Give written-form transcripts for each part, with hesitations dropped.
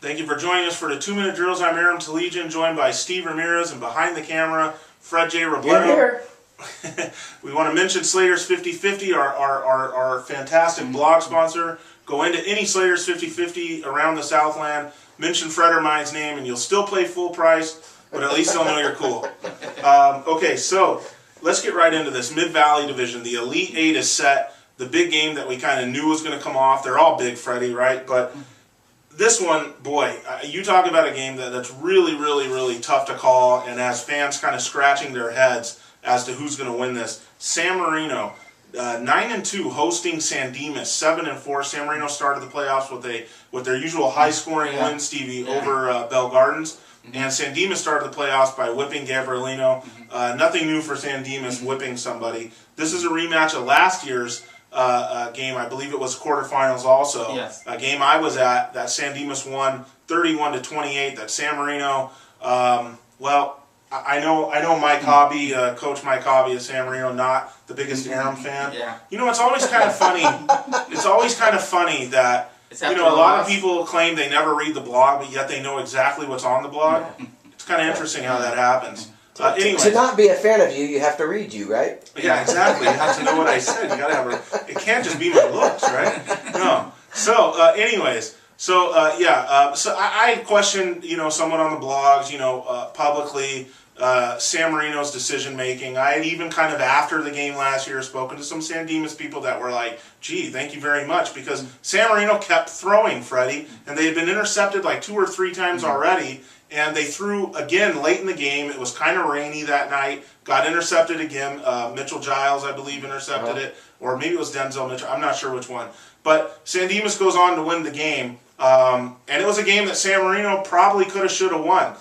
Thank you for joining us for the 2-minute drills. I'm Aaron Talegian, joined by Steve Ramirez, and behind the camera, Fred J. Robledo. We want to mention Slaters 50/50, our fantastic blog sponsor. Go into any Slaters 50/50 around the Southland, mention Fred or mine's name, and you'll still pay full price, but at least they'll know you're cool. Okay, so let's get right into this. Mid-Valley Division, the Elite Eight is set. The big game that we kind of knew was going to come off. They're all big, Freddie, right? But this one, boy, you talk about a game that's really, really, really tough to call, and has fans kind of scratching their heads as to who's going to win this. San Marino, 9-2, hosting San Dimas, 7-4. San Marino started the playoffs with their usual high-scoring win, Stevie, over Bell Gardens. And San Dimas started the playoffs by whipping Gabrielino. Nothing new for San Dimas whipping somebody. This is a rematch of last year's game. I believe it was quarterfinals also. Yes. A game I was at that San Dimas won 31-28. That San Marino. Well, I know Mike Hobby, Coach Mike Hobby of San Marino, not the biggest Aram fan. Yeah. You know, it's always kind of funny. It's always kind of funny that a lot of people claim they never read the blog, but yet they know exactly what's on the blog. It's kind of interesting how that happens. To not be a fan of you, you have to read you, right? Yeah, exactly. You have to know what I said. You got to have it can't just be my looks, right? No. So, anyways, so so I questioned, someone on the blogs, publicly, San Marino's decision making. I had even kind of after the game last year spoken to some San Dimas people that were like, "Gee, thank you very much," because San Marino kept throwing, Freddie, and they had been intercepted like 2 or 3 times already. And they threw again late in the game. It was kind of rainy that night. Got intercepted again. Mitchell Giles, I believe, intercepted it. Or maybe it was Denzel Mitchell. I'm not sure which one. But San Dimas goes on to win the game. And it was a game that San Marino probably could have, should have won.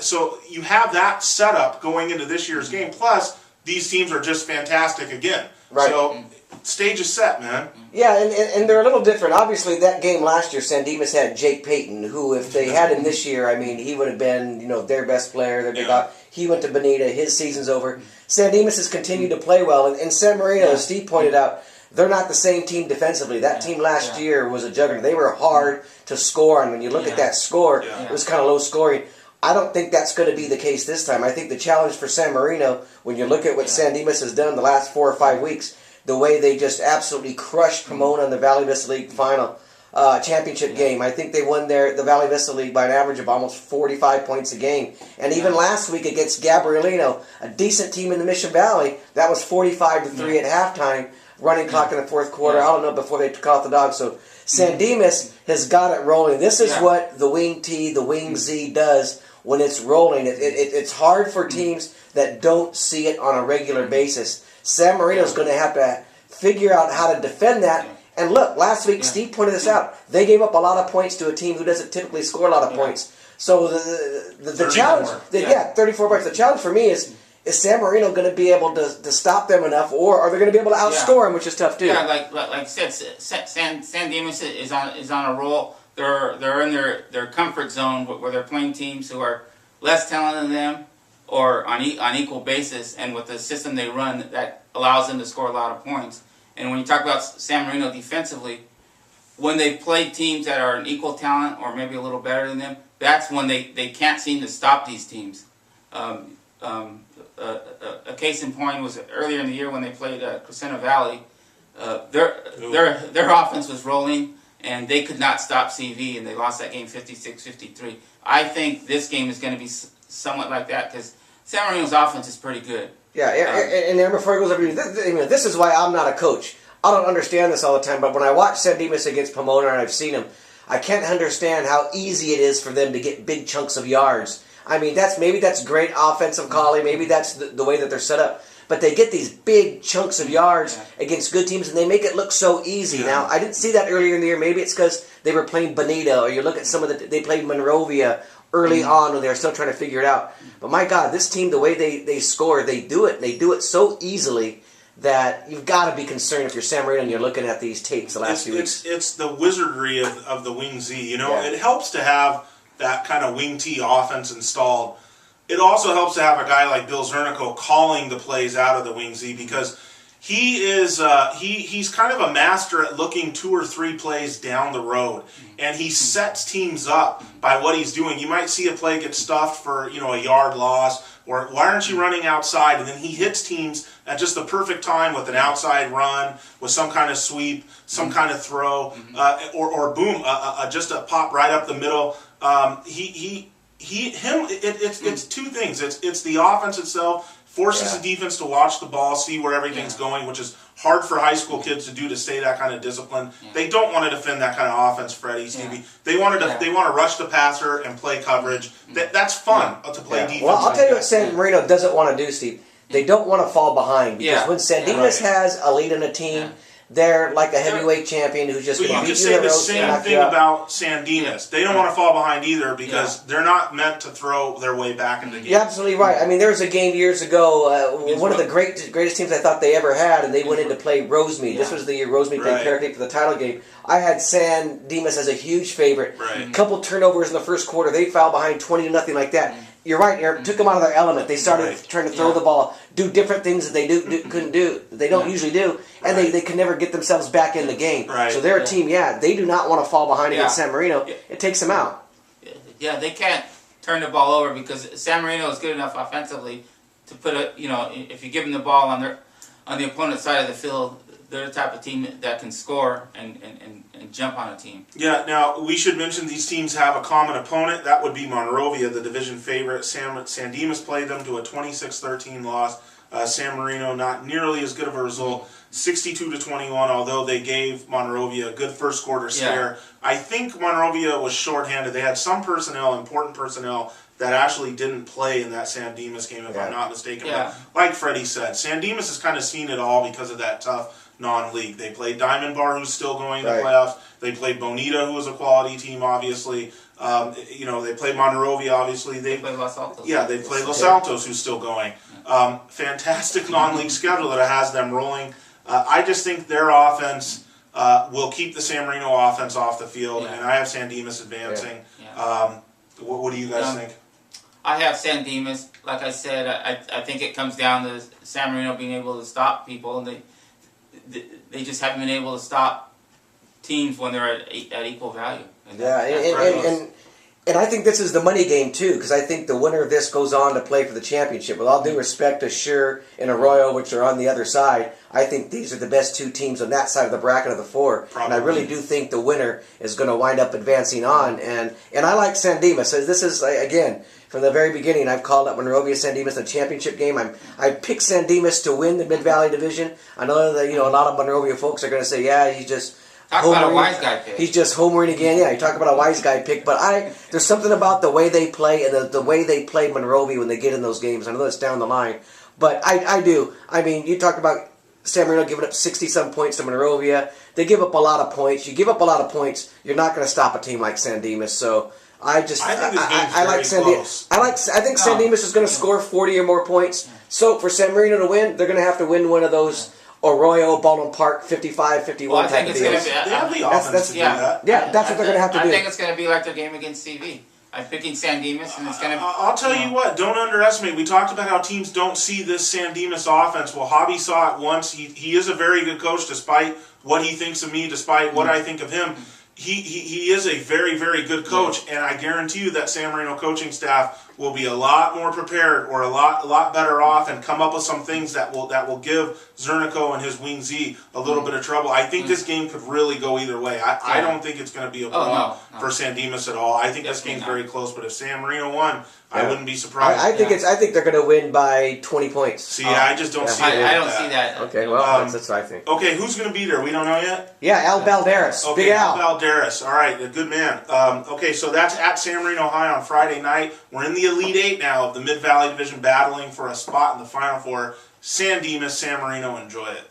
So you have that setup going into this year's game. Plus, these teams are just fantastic again. Right. So stage is set, man. Yeah, and they're a little different. Obviously, that game last year, San Dimas had Jake Payton, who, if they had him this year, I mean, he would have been, their best player. Their big he went to Bonita. His season's over. San Dimas has continued to play well. And San Marino, as Steve pointed out, they're not the same team defensively. That team last year was a juggernaut. They were hard to score, and when you look at that score, it was kind of low scoring. I don't think that's going to be the case this time. I think the challenge for San Marino, when you look at what San Dimas has done the last 4 or 5 weeks, the way they just absolutely crushed Pomona in the Valley Vista League final championship game. I think they won the Valley Vista League by an average of almost 45 points a game. And even last week against Gabrielino, a decent team in the Mission Valley, that was 45-3 at halftime, running clock in the fourth quarter. I don't know, before they took off the dog. So San Dimas has got it rolling. This is what the Wing T, the Wing Z does when it's rolling. It's hard for teams that don't see it on a regular basis. San Marino's going to have to figure out how to defend that. And look, last week, Steve pointed this out. They gave up a lot of points to a team who doesn't typically score a lot of points. So the challenge, 34 points. The challenge for me is San Marino going to be able to stop them enough, or are they going to be able to outscore them, which is tough too? Yeah, like I said, San Dimas is on a roll. They're in their comfort zone where they're playing teams who are less talented than them, or on equal basis, and with the system they run, that allows them to score a lot of points. And when you talk about San Marino defensively, when they've played teams that are an equal talent or maybe a little better than them, that's when they can't seem to stop these teams. A case in point was earlier in the year when they played Crescenta Valley. Their offense was rolling, and they could not stop CV, and they lost that game 56-53. I think this game is going to be somewhat like that, because San Marino's offense is pretty good. Yeah, and before it goes over, this is why I'm not a coach. I don't understand this all the time, but when I watch San Dimas against Pomona, and I've seen them, I can't understand how easy it is for them to get big chunks of yards. I mean, maybe that's great offensive calling, maybe that's the way that they're set up. But they get these big chunks of yards against good teams, and they make it look so easy. Yeah. Now, I didn't see that earlier in the year. Maybe it's because they were playing Bonita, or you look at they played Monrovia early on when they were still trying to figure it out. But my God, this team, the way they score, they do it so easily that you've got to be concerned if you're San Marino and you're looking at these tapes the last few weeks. It's the wizardry of the Wing Z. It helps to have that kind of Wing T offense installed. It also helps to have a guy like Bill Zernico calling the plays out of the Wing Z, because He is he's kind of a master at looking 2 or 3 plays down the road, and he sets teams up by what he's doing. You might see a play get stuffed for a yard loss, or why aren't you running outside? And then he hits teams at just the perfect time with an outside run, with some kind of sweep, some kind of throw, or boom, just a pop right up the middle. It's 2 things. It's the offense itself. Forces the defense to watch the ball, see where everything's going, which is hard for high school kids to do, to stay that kind of discipline. They don't want to defend that kind of offense, Freddie, Stevie. They want to rush the passer and play coverage. That's fun to play defense. Well, I'll tell you what San Marino doesn't want to do, Steve. They don't want to fall behind, because when San Dimas has a lead in a team, they're like a heavyweight champion who's just going to beat you. You could say the same thing about San Dimas. They don't want to fall behind either, because they're not meant to throw their way back into the game. You're absolutely right. I mean, there was a game years ago, one of the greatest teams I thought they ever had, and they went in to play Rosemead. This was the year Rosemead played Parakeet for the title game. I had San Dimas as a huge favorite. A couple turnovers in the first quarter. They fouled behind 20-0 like that. You're right, Aaron. Took them out of their element. They started trying to throw the ball, do different things that they couldn't do. They don't usually do, and they could never get themselves back in the game. So they're a team. They do not want to fall behind against San Marino. It takes them out. Yeah, they can't turn the ball over, because San Marino is good enough offensively to put if you give them the ball on the opponent's side of the field, they're the type of team that can score and jump on a team. Yeah, now we should mention these teams have a common opponent. That would be Monrovia, the division favorite. San Dimas played them to a 26-13 loss. San Marino, not nearly as good of a result, 62-21, although they gave Monrovia a good first quarter scare. I think Monrovia was shorthanded. They had some personnel, important personnel, that actually didn't play in that San Dimas game, if I'm not mistaken. But like Freddie said, San Dimas has kind of seen it all because of that tough non-league. They played Diamond Bar, who's still going in the playoffs. They played Bonita, who was a quality team, obviously. They played Monrovia, obviously. They played Los Altos. Yeah, they played Los Altos, who's still going. Fantastic non-league schedule that has them rolling. I just think their offense will keep the San Marino offense off the field, and I have San Dimas advancing. What do you guys think? I have San Dimas. Like I said, I think it comes down to San Marino being able to stop people, and they just haven't been able to stop teams when they're at equal value. And I think this is the money game too, because I think the winner of this goes on to play for the championship. With all due respect to Sure and Arroyo, which are on the other side, I think these are the best 2 teams on that side of the bracket of the 4. And I really do think the winner is going to wind up advancing on. And I like San Dimas. So this is, again, from the very beginning, I've called up Monrovia San Dimas in the championship game. I picked San Dimas to win the Mid-Valley Division. I know that a lot of Monrovia folks are going to say, he's just... Talk about a wise guy pick. He's just homering again. Yeah, you talk about a wise guy pick. But there's something about the way they play and the way they play Monrovia when they get in those games. I know that's down the line. But I do. I mean, you talked about San Marino giving up 60-some points to Monrovia. They give up a lot of points. You give up a lot of points, you're not going to stop a team like San Dimas. So I like San Dimas. I think San Dimas is going to score 40 or more points. So for San Marino to win, they're going to have to win one of those Arroyo, Baldwin Park, 55-51 type of deals. They have the offense to do that. Yeah, that's what they're going to have to do. I think it's going to be like their game against CV. I'm picking San Dimas, and it's going to... I'll tell you what, don't underestimate. We talked about how teams don't see this San Dimas offense. Well, Hobby saw it once. He is a very good coach, despite what he thinks of me, despite what I think of him. He is a very, very good coach, and I guarantee you that San Marino coaching staff will be a lot more prepared, or a lot better off, and come up with some things that will give Zernico and his wing Z a little bit of trouble. I think this game could really go either way. I don't think it's going to be a blowout for San Dimas at all. I think this game's very close. But if San Marino won, I wouldn't be surprised. I think they're going to win by 20 points. See, I just don't see it. I don't see that. Okay, well, that's what I think. Okay, who's going to be there? We don't know yet? Yeah, Al Balderas. Okay, Big Al. Al Balderas. All right, a good man. Okay, so that's at San Marino High on Friday night. We're in the Elite 8 now of the Mid-Valley Division, battling for a spot in the Final Four. San Dimas, San Marino, enjoy it.